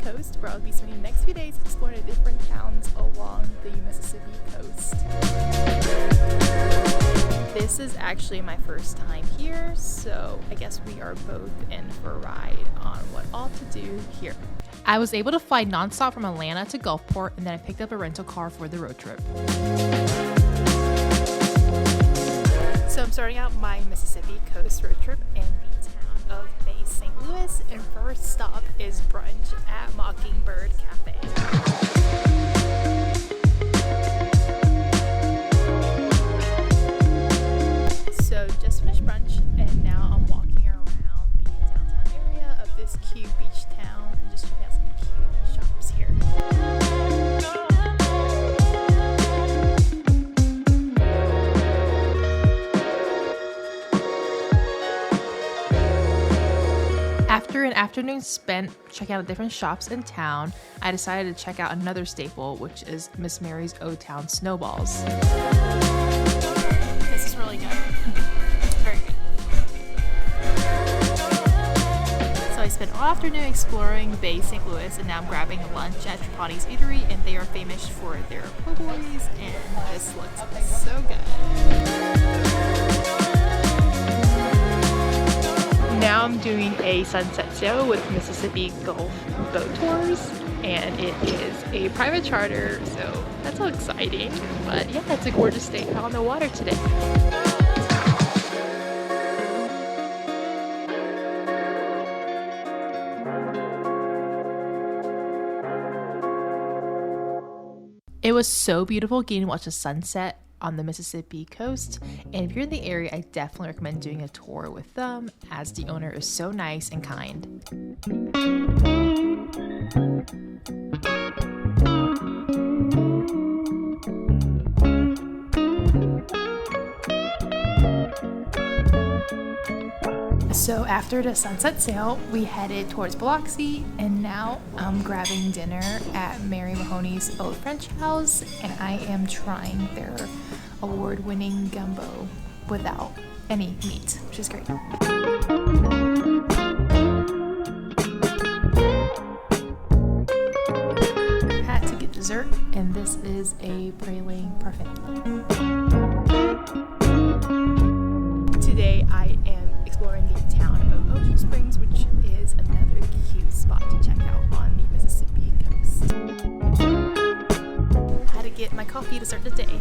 Coast, where I'll be spending the next few days exploring the different towns along the Mississippi coast. This is actually my first time here, so I guess we are both in for a ride on what all to do here. I was able to fly nonstop from Atlanta to Gulfport, and then I picked up a rental car for the road trip. So I'm starting out my Mississippi coast road trip in the town of St. Louis, and first stop is brunch at Mockingbird Cafe. So just finished brunch, and now I'm walking around the downtown area of this cute beach town and just checking out some cute shops here. After an afternoon spent checking out different shops in town, I decided to check out another staple, which is Miss Mary's O-Town Snowballs. This is really good. Very good. So I spent all afternoon exploring Bay St. Louis, and now I'm grabbing lunch at Trapani's Eatery, and they are famous for their po' boys, and this looks so good. Now I'm doing a sunset sail with Mississippi Gulf boat tours, and it is a private charter, so that's all exciting. But yeah, it's a gorgeous day out on the water today. It was so beautiful getting to watch the sunset on the Mississippi coast, and if you're in the area, I definitely recommend doing a tour with them, as the owner is so nice and kind. So after the sunset sail, we headed towards Biloxi, and now I'm grabbing dinner at Mary Mahoney's Old French House, and I am trying their award-winning gumbo without any meat, which is great. Had to get dessert, and this is a praline parfait. Today I am exploring the town of Ocean Springs, which is another cute spot to check out on the Mississippi coast. Had to get my coffee to start the day.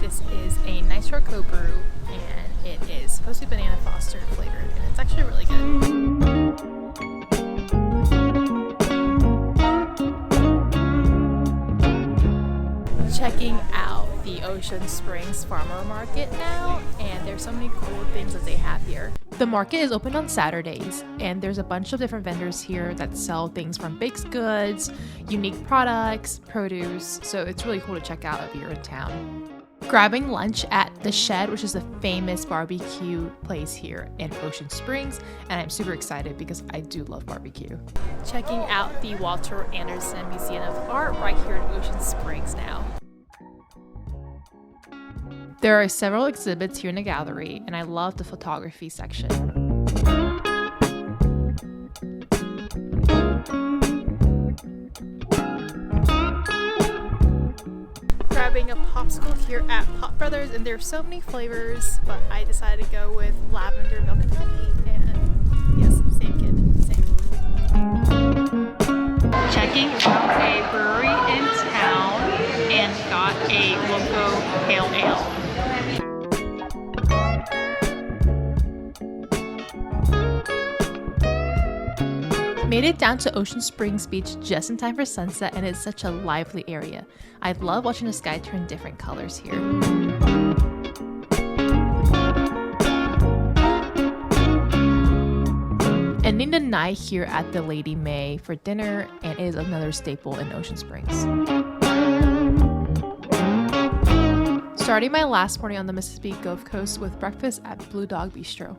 This is a nice short cold brew, and it is supposed to be banana foster flavored, and it's actually really good. Checking out the Ocean Springs Farmer Market now, and there's so many cool things that they have here. The market is open on Saturdays, and there's a bunch of different vendors here that sell things from baked goods, unique products, produce, so it's really cool to check out if you're in town. Grabbing lunch at The Shed, which is a famous barbecue place here in Ocean Springs, and I'm super excited because I do love barbecue. Checking out the Walter Anderson Museum of Art right here in Ocean Springs now. There are several exhibits here in the gallery, and I love the photography section. Grabbing a popsicle here at Pop Brothers, and there's so many flavors, but I decided to go with lavender milk and honey, and yes, same kid, same. Checking out a brewery in town, and got a loco pale ale. Made it down to Ocean Springs Beach just in time for sunset, and it's such a lively area. I love watching the sky turn different colors here. Ending the night here at the Lady May for dinner, and it is another staple in Ocean Springs. Starting my last morning on the Mississippi Gulf Coast with breakfast at Blue Dog Bistro.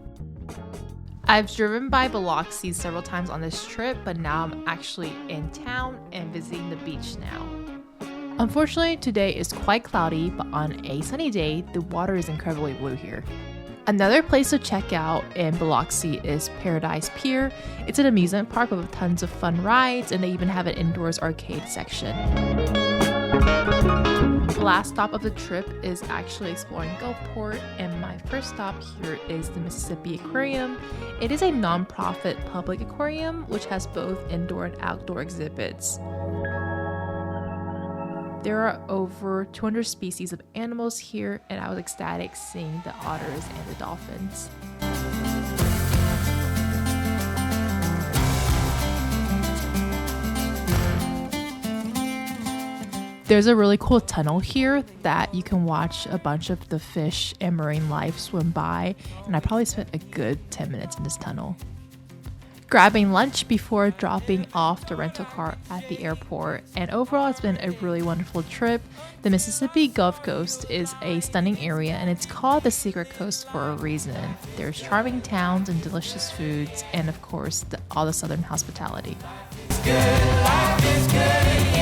I've driven by Biloxi several times on this trip, but now I'm actually in town and visiting the beach now. Unfortunately, today is quite cloudy, but on a sunny day, the water is incredibly blue here. Another place to check out in Biloxi is Paradise Pier. It's an amusement park with tons of fun rides, and they even have an indoors arcade section. The last stop of the trip is actually exploring Gulfport, and my first stop here is the Mississippi Aquarium. It is a non-profit public aquarium which has both indoor and outdoor exhibits. There are over 200 species of animals here, and I was ecstatic seeing the otters and the dolphins. There's a really cool tunnel here that you can watch a bunch of the fish and marine life swim by, and I probably spent a good 10 minutes in this tunnel. Grabbing lunch before dropping off the rental car at the airport, and overall it's been a really wonderful trip. The Mississippi Gulf Coast is a stunning area, and it's called the Secret Coast for a reason. There's charming towns and delicious foods, and of course all the southern hospitality. It's good, life is good.